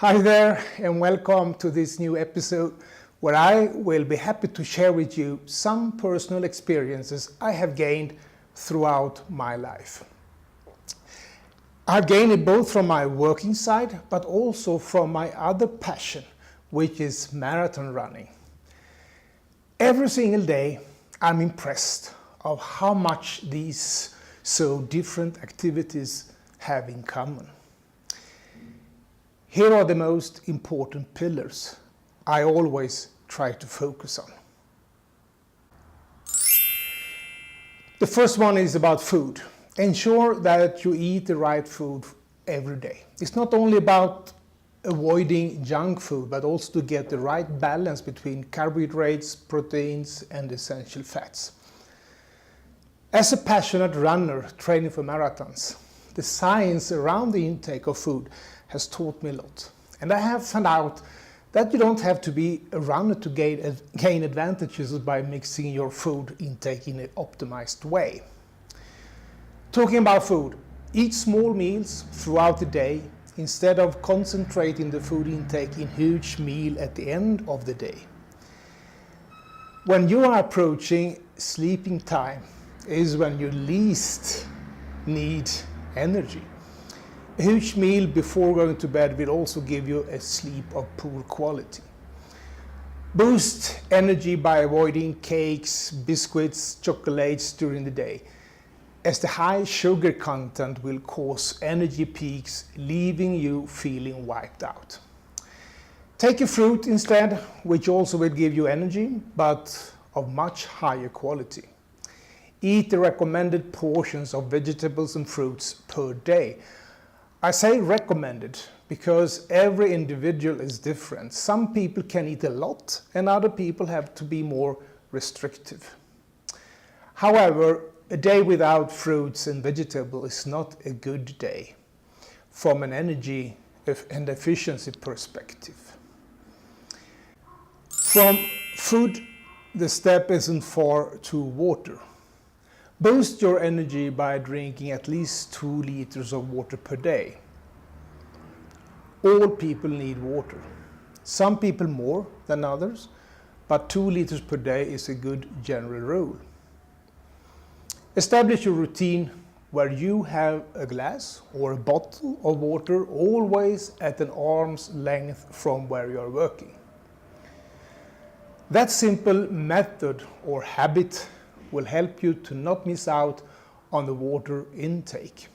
Hi there and welcome to this new episode where I will be happy to share with you some personal experiences I have gained throughout my life. I've gained it both from my working side but also from my other passion, which is marathon running. Every single day I'm impressed of how much these so different activities have in common. Here are the most important pillars I always try to focus on. The first one is about food. Ensure that you eat the right food every day. It's not only about avoiding junk food, but also to get the right balance between carbohydrates, proteins, and essential fats. As a passionate runner training for marathons, the science around the intake of food has taught me a lot. And I have found out that you don't have to be a runner to gain advantages by mixing your food intake in an optimized way. Talking about food, eat small meals throughout the day instead of concentrating the food intake in huge meal at the end of the day. When you are approaching sleeping time is when you least need energy. A huge meal before going to bed will also give you a sleep of poor quality. Boost energy by avoiding cakes, biscuits, chocolates during the day, as the high sugar content will cause energy peaks, leaving you feeling wiped out. Take a fruit instead, which also will give you energy, but of much higher quality. Eat the recommended portions of vegetables and fruits per day. I say recommended because every individual is different. Some people can eat a lot and other people have to be more restrictive. However, a day without fruits and vegetables is not a good day from an energy and efficiency perspective. From food, the step isn't far to water. Boost your energy by drinking at least 2 liters of water per day. All people need water. Some people more than others, but 2 liters per day is a good general rule. Establish a routine where you have a glass or a bottle of water always at an arm's length from where you are working. That simple method or habit will help you to not miss out on the water intake.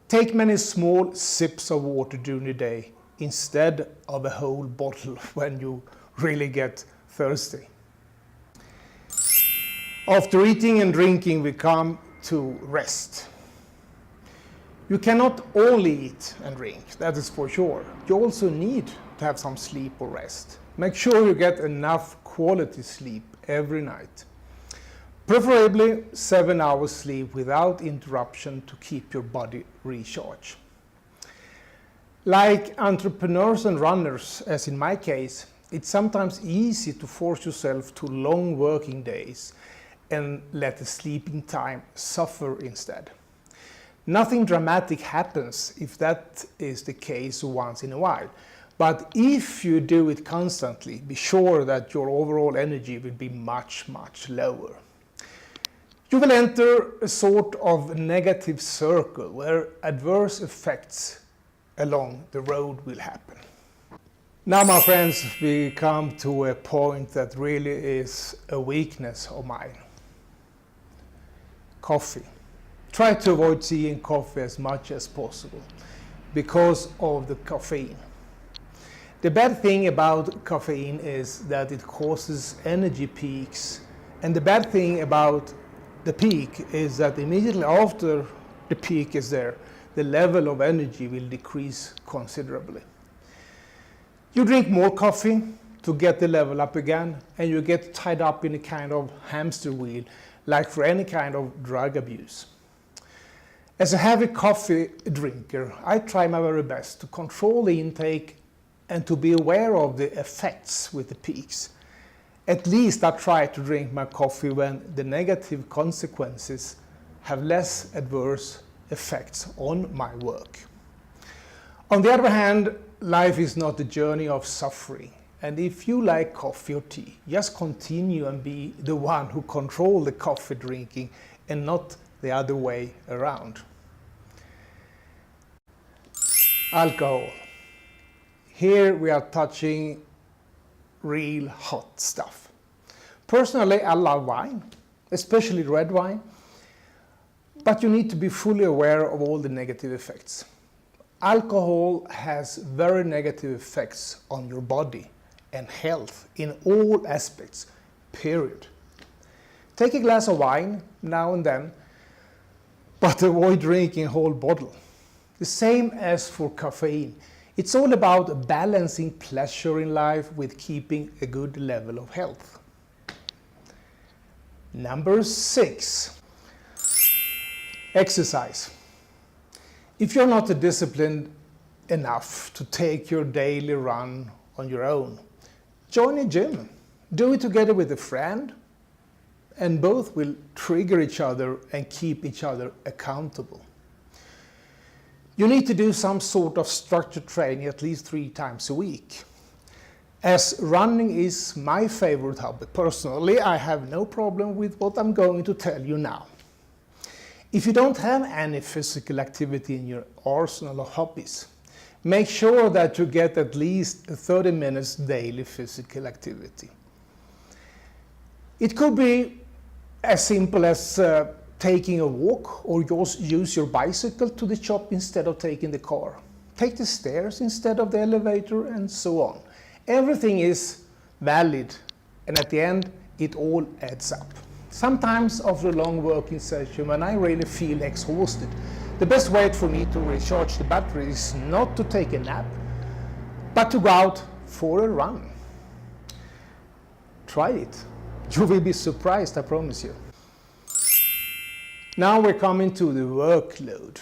Take many small sips of water during the day instead of a whole bottle when you really get thirsty. After eating and drinking, we come to rest. You cannot only eat and drink, that is for sure. You also need to have some sleep or rest. Make sure you get enough quality sleep every night. Preferably 7 hours sleep without interruption to keep your body recharged. Like entrepreneurs and runners, as in my case, it's sometimes easy to force yourself to long working days and let the sleeping time suffer instead. Nothing dramatic happens if that is the case once in a while. But if you do it constantly, be sure that your overall energy will be much lower. You will enter a sort of negative circle where adverse effects along the road will happen. Now, my friends, we come to a point that really is a weakness of mine. Coffee. Try to avoid seeing coffee as much as possible because of the caffeine. The bad thing about caffeine is that it causes energy peaks, and the bad thing about the peak is that immediately after the peak is there, the level of energy will decrease considerably. You drink more coffee to get the level up again, and you get tied up in a kind of hamster wheel, like for any kind of drug abuse. As a heavy coffee drinker, I try my very best to control the intake and to be aware of the effects with the peaks. At least I try to drink my coffee when the negative consequences have less adverse effects on my work. On the other hand, life is not a journey of suffering. And if you like coffee or tea, just continue and be the one who controls the coffee drinking and not the other way around. Alcohol. Here we are touching real hot stuff. Personally, I love wine, especially red wine, but you need to be fully aware of all the negative effects. Alcohol has very negative effects on your body and health in all aspects, period. Take a glass of wine now and then, but avoid drinking a whole bottle. The same as for caffeine. It's all about balancing pleasure in life with keeping a good level of health. Number 6, exercise. If you're not disciplined enough to take your daily run on your own, join a gym. Do it together with a friend, and both will trigger each other and keep each other accountable. You need to do some sort of structured training at least 3 times a week. As running is my favorite hobby, personally, I have no problem with what I'm going to tell you now. If you don't have any physical activity in your arsenal of hobbies, make sure that you get at least 30 minutes daily physical activity. It could be as simple as taking a walk, or just use your bicycle to the shop instead of taking the car. Take the stairs instead of the elevator, and so on. Everything is valid, and at the end it all adds up. Sometimes after a long working session, when I really feel exhausted, the best way for me to recharge the battery is not to take a nap, but to go out for a run. Try it. You will be surprised, I promise you. Now we're coming to the workload.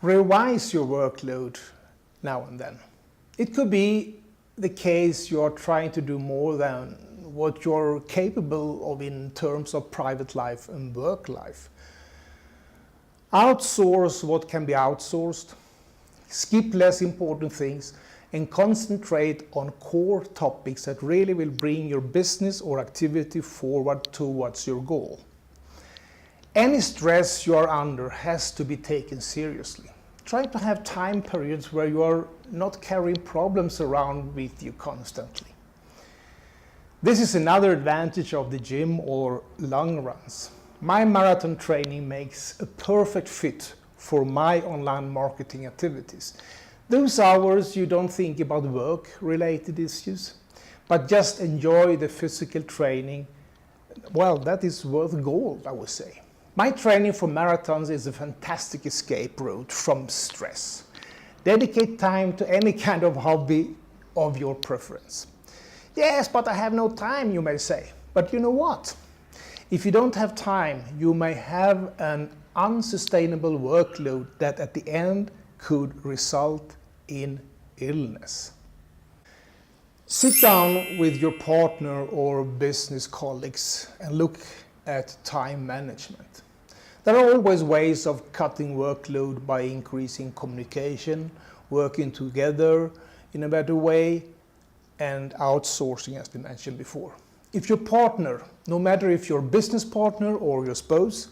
Revise your workload now and then. It could be the case you're trying to do more than what you're capable of in terms of private life and work life. Outsource what can be outsourced, skip less important things, and concentrate on core topics that really will bring your business or activity forward towards your goal. Any stress you are under has to be taken seriously. Try to have time periods where you are not carrying problems around with you constantly. This is another advantage of the gym or long runs. My marathon training makes a perfect fit for my online marketing activities. Those hours you don't think about work-related issues, but just enjoy the physical training. Well, that is worth gold, I would say. My training for marathons is a fantastic escape route from stress. Dedicate time to any kind of hobby of your preference. Yes, but I have no time, you may say. But you know what? If you don't have time, you may have an unsustainable workload that at the end could result in illness. Sit down with your partner or business colleagues and look at time management. There are always ways of cutting workload by increasing communication, working together in a better way, and outsourcing, as we mentioned before. If your partner, no matter if your business partner or your spouse,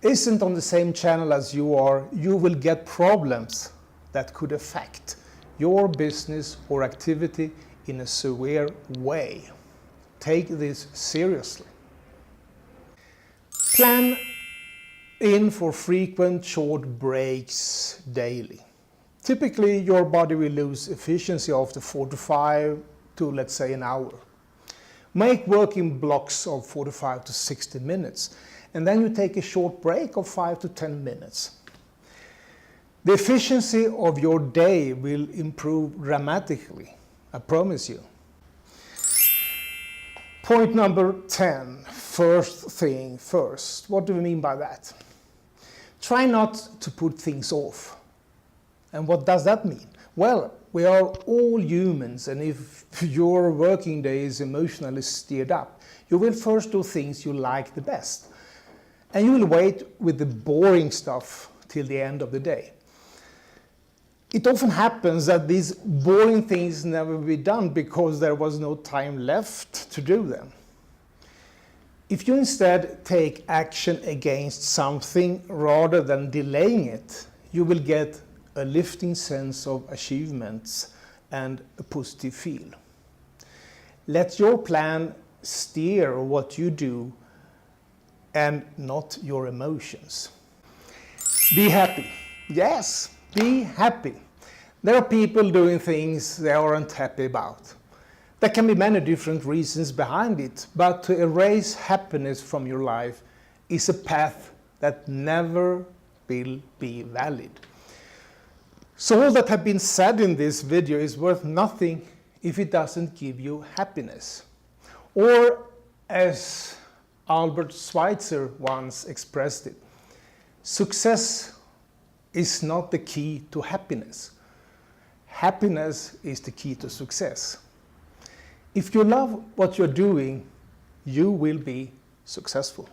isn't on the same channel as you are, you will get problems that could affect your business or activity in a severe way. Take this seriously. Plan in for frequent short breaks daily. Typically, your body will lose efficiency after 45 to, let's say, an hour. Make working blocks of 45 to 60 minutes, and then you take a short break of 5 to 10 minutes. The efficiency of your day will improve dramatically, I promise you. Point number 10, first thing first. What do we mean by that? Try not to put things off. And what does that mean? Well, we are all humans, and if your working day is emotionally steered up, you will first do things you like the best. And you will wait with the boring stuff till the end of the day. It often happens that these boring things never be done because there was no time left to do them. If you instead take action against something rather than delaying it, you will get a lifting sense of achievements and a positive feel. Let your plan steer what you do and not your emotions. Be happy. Yes, be happy. There are people doing things they aren't happy about. There can be many different reasons behind it, but to erase happiness from your life is a path that never will be valid. So all that has been said in this video is worth nothing if it doesn't give you happiness. Or as Albert Schweitzer once expressed it, success is not the key to happiness. Happiness is the key to success. If you love what you're doing, you will be successful.